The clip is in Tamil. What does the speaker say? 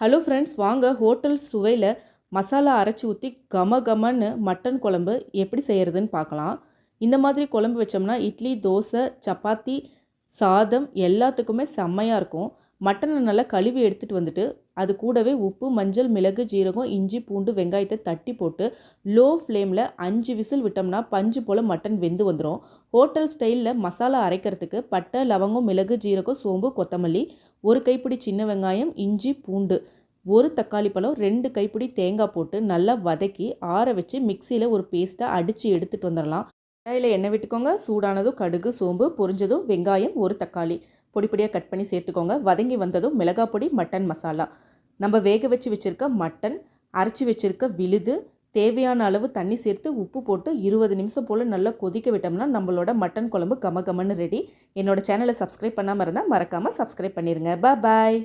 ஹலோ ஃப்ரெண்ட்ஸ், வாங்க ஹோட்டல் சுவையில் மசாலா அரைச்சி ஊற்றி கம கமன்னு மட்டன் குழம்பு எப்படி செய்கிறதுன்னு பார்க்கலாம். இந்த மாதிரி குழம்பு வச்சோம்னா இட்லி, தோசை, சப்பாத்தி, சாதம் எல்லாத்துக்குமே செம்மையாக இருக்கும். மட்டனை நல்லா கழுவி எடுத்துகிட்டு வந்துட்டு அது கூடவே உப்பு, மஞ்சள், மிளகு, ஜீரகம், இஞ்சி, பூண்டு, வெங்காயத்தை தட்டி போட்டு லோ ஃப்ளேமில் 5 விசில் விட்டோம்னா பஞ்சு போல் மட்டன் வெந்து வந்துடும். ஹோட்டல் ஸ்டைலில் மசாலா அரைக்கிறதுக்கு பட்டை, லவங்கம், மிளகு, ஜீரகம், சோம்பு, கொத்தமல்லி, ஒரு கைப்பிடி சின்ன வெங்காயம், இஞ்சி, பூண்டு, ஒரு தக்காளி பழம், 2 கைப்பிடி தேங்காய் போட்டு நல்லா வதக்கி ஆற வச்சு மிக்சியில் ஒரு பேஸ்ட்டாக அடித்து எடுத்துகிட்டு வந்துடலாம். கடாயில் எண்ணெய் விட்டுக்கோங்க. சூடானதும் கடுகு, சோம்பு பொரிஞ்சதும் வெங்காயம், ஒரு தக்காளி பொடி பொடியாக கட் பண்ணி சேர்த்துக்கோங்க. வதங்கி வந்ததும் மிளகாய் பொடி, மட்டன் மசாலா, நம்ம வேக வச்சு வச்சுருக்க மட்டன், அரைச்சி வச்சுருக்க விழுது, தேவையான அளவு தண்ணி சேர்த்து உப்பு போட்டு 20 நிமிஷம் போல் நல்லா கொதிக்க விட்டோம்னா நம்மளோட மட்டன் குழம்பு கம கமன்னு ரெடி. என்னோட சேனலை சப்ஸ்கிரைப் பண்ணாமல் இருந்தால் மறக்காமல் சப்ஸ்கிரைப் பண்ணிடுங்க. பாய்.